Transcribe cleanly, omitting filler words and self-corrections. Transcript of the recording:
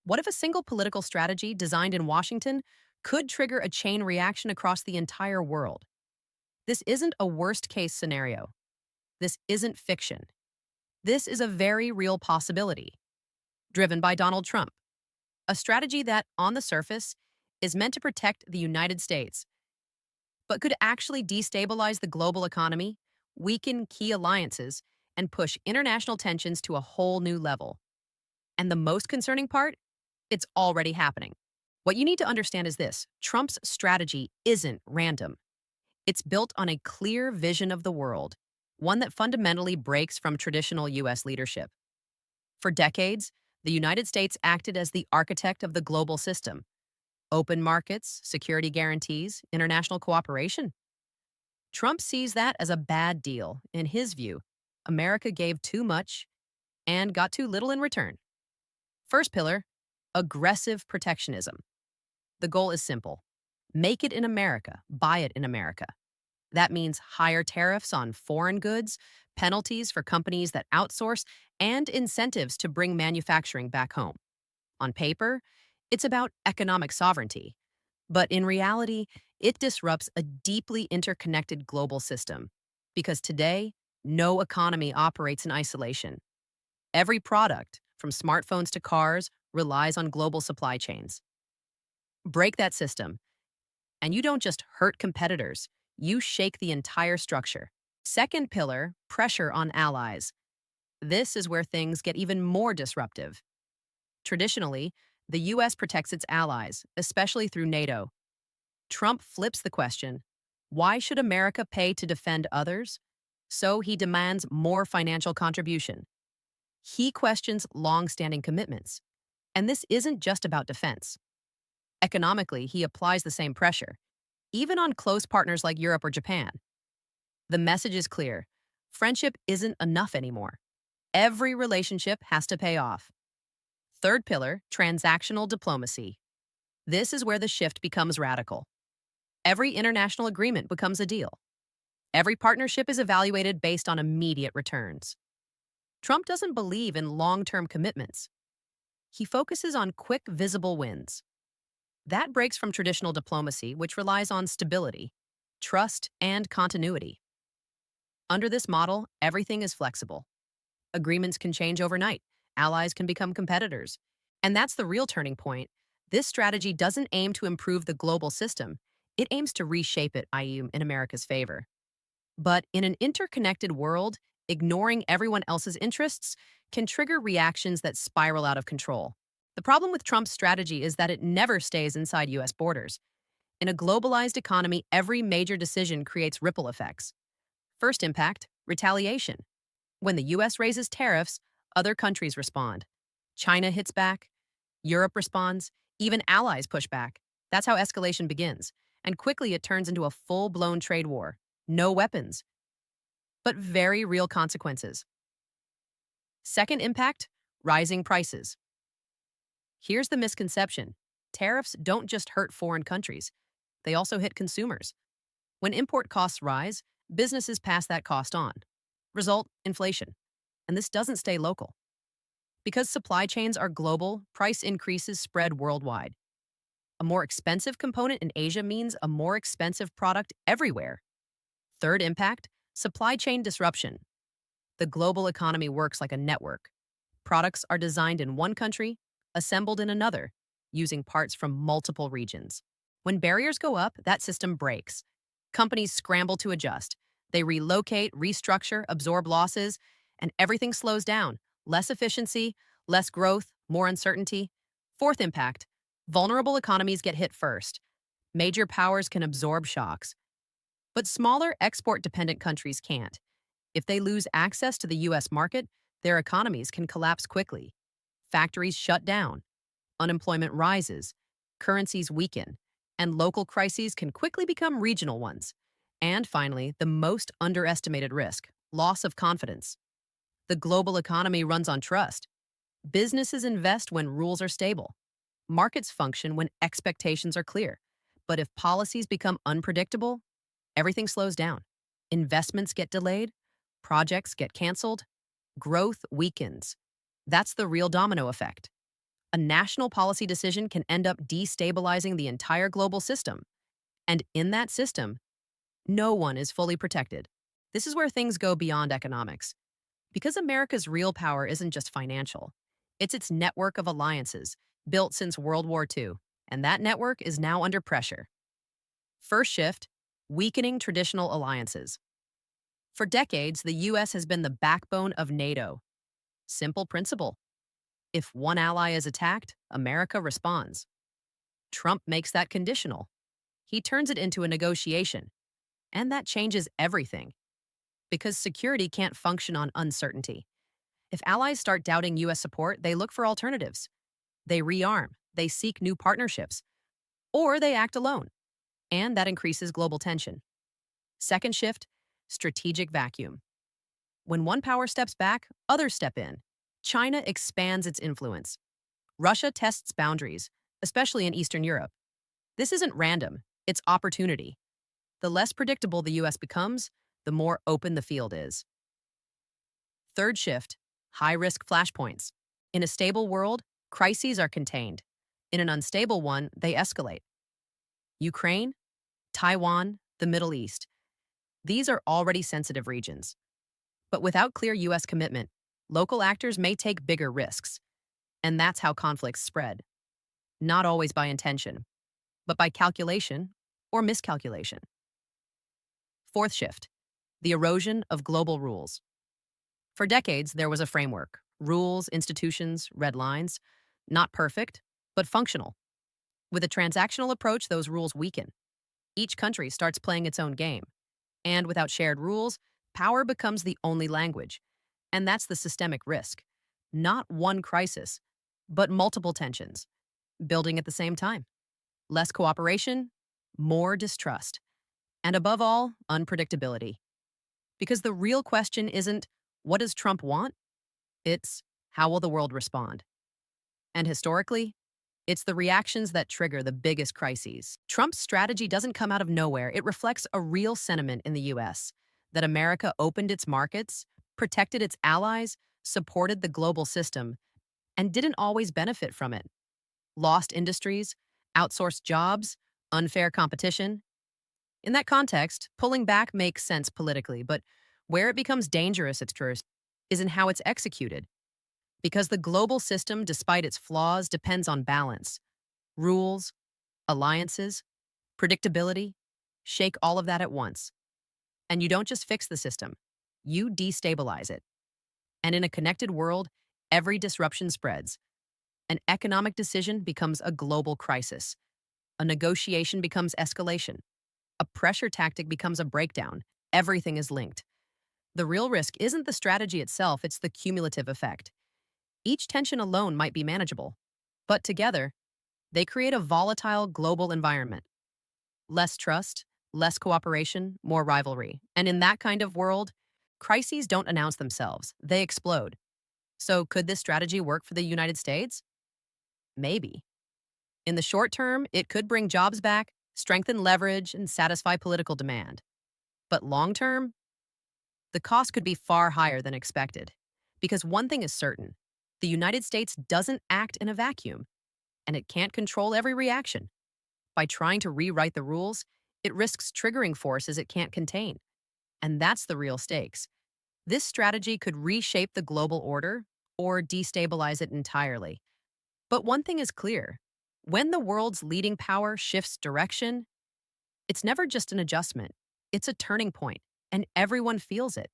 What if a single political strategy designed in Washington could trigger a chain reaction across the entire world? This isn't a worst case scenario. This isn't fiction. This is a very real possibility, driven by Donald Trump. A strategy that, on the surface, is meant to protect the United States, but could actually destabilize the global economy, weaken key alliances, and push international tensions to a whole new level. And the most concerning part? It's already happening. What you need to understand is this: Trump's strategy isn't random. It's built on a clear vision of the world, one that fundamentally breaks from traditional U.S. leadership. For decades, the United States acted as the architect of the global system: open markets, security guarantees, international cooperation. Trump sees that as a bad deal. In his view, America gave too much and got too little in return. First pillar: aggressive protectionism. The goal is simple: make it in America, buy it in America. That means higher tariffs on foreign goods, penalties for companies that outsource, and incentives to bring manufacturing back home. On paper, it's about economic sovereignty. But in reality, it disrupts a deeply interconnected global system. Because today, no economy operates in isolation. Every product, from smartphones to cars, relies on global supply chains. Break that system, and you don't just hurt competitors, you shake the entire structure. Second pillar: pressure on allies. This is where things get even more disruptive. Traditionally, the U.S. protects its allies, especially through NATO. Trump flips the question: why should America pay to defend others? So he demands more financial contribution. He questions long-standing commitments. And this isn't just about defense. Economically, he applies the same pressure, even on close partners like Europe or Japan. The message is clear: friendship isn't enough anymore. Every relationship has to pay off. Third pillar: transactional diplomacy. This is where the shift becomes radical. Every international agreement becomes a deal. Every partnership is evaluated based on immediate returns. Trump doesn't believe in long-term commitments. He focuses on quick, visible wins. That breaks from traditional diplomacy, which relies on stability, trust, and continuity. Under this model, everything is flexible. Agreements can change overnight. Allies can become competitors. And that's the real turning point. This strategy doesn't aim to improve the global system. It aims to reshape it, i.e., in America's favor. But in an interconnected world, ignoring everyone else's interests can trigger reactions that spiral out of control. The problem with Trump's strategy is that it never stays inside U.S. borders. In a globalized economy, every major decision creates ripple effects. First impact: retaliation. When the U.S. raises tariffs, other countries respond. China hits back, Europe responds, even allies push back. That's how escalation begins. And quickly it turns into a full-blown trade war. No weapons, but very real consequences. Second impact: rising prices. Here's the misconception: tariffs don't just hurt foreign countries, they also hit consumers. When import costs rise, businesses pass that cost on. Result: inflation. And this doesn't stay local. Because supply chains are global, price increases spread worldwide. A more expensive component in Asia means a more expensive product everywhere. Third impact: supply chain disruption. The global economy works like a network. Products are designed in one country, assembled in another, using parts from multiple regions. When barriers go up, that system breaks. Companies scramble to adjust. They relocate, restructure, absorb losses, and everything slows down. Less efficiency, less growth, more uncertainty. Fourth impact: vulnerable economies get hit first. Major powers can absorb shocks, but smaller export-dependent countries can't. If they lose access to the U.S. market, their economies can collapse quickly. Factories shut down, unemployment rises, currencies weaken, and local crises can quickly become regional ones. And finally, the most underestimated risk: loss of confidence. The global economy runs on trust. Businesses invest when rules are stable. Markets function when expectations are clear. But if policies become unpredictable, everything slows down. Investments get delayed, projects get canceled, growth weakens. That's the real domino effect. A national policy decision can end up destabilizing the entire global system. And in that system, no one is fully protected. This is where things go beyond economics. Because America's real power isn't just financial, it's its network of alliances built since World War II, and that network is now under pressure. First shift, weakening traditional alliances. For decades, the US has been the backbone of NATO. Simple principle. If one ally is attacked, America responds. Trump makes that conditional. He turns it into a negotiation, and that changes everything. Because security can't function on uncertainty. If allies start doubting US support, they look for alternatives. They rearm, they seek new partnerships, or they act alone. And that increases global tension. Second shift, strategic vacuum. When one power steps back, others step in. China expands its influence. Russia tests boundaries, especially in Eastern Europe. This isn't random, it's opportunity. The less predictable the US becomes, the more open the field is. Third shift, high-risk flashpoints. In a stable world, crises are contained. In an unstable one, they escalate. Ukraine, Taiwan, the Middle East. These are already sensitive regions. But without clear US commitment, local actors may take bigger risks. And that's how conflicts spread. Not always by intention, but by calculation or miscalculation. Fourth shift, the erosion of global rules. For decades, there was a framework, rules, institutions, red lines, not perfect, but functional. With a transactional approach, those rules weaken. Each country starts playing its own game. And without shared rules, power becomes the only language. And that's the systemic risk. Not one crisis, but multiple tensions, building at the same time. Less cooperation, more distrust. And above all, unpredictability. Because the real question isn't, what does Trump want? It's, how will the world respond? And historically, it's the reactions that trigger the biggest crises. Trump's strategy doesn't come out of nowhere. It reflects a real sentiment in the US that America opened its markets, protected its allies, supported the global system, and didn't always benefit from it. Lost industries, outsourced jobs, unfair competition. In that context, pulling back makes sense politically, but where it becomes dangerous at first is in how it's executed. Because the global system, despite its flaws, depends on balance. Rules, alliances, predictability, shake all of that at once. And you don't just fix the system, you destabilize it. And in a connected world, every disruption spreads. An economic decision becomes a global crisis. A negotiation becomes escalation. A pressure tactic becomes a breakdown. Everything is linked. The real risk isn't the strategy itself, it's the cumulative effect. Each tension alone might be manageable, but together, they create a volatile global environment. Less trust, less cooperation, more rivalry. And in that kind of world, crises don't announce themselves, they explode. So could this strategy work for the United States? Maybe. In the short term, it could bring jobs back, strengthen leverage, and satisfy political demand. But long term, the cost could be far higher than expected. Because one thing is certain, the United States doesn't act in a vacuum, and it can't control every reaction. By trying to rewrite the rules, it risks triggering forces it can't contain. And that's the real stakes. This strategy could reshape the global order or destabilize it entirely. But one thing is clear. When the world's leading power shifts direction, it's never just an adjustment. It's a turning point, and everyone feels it.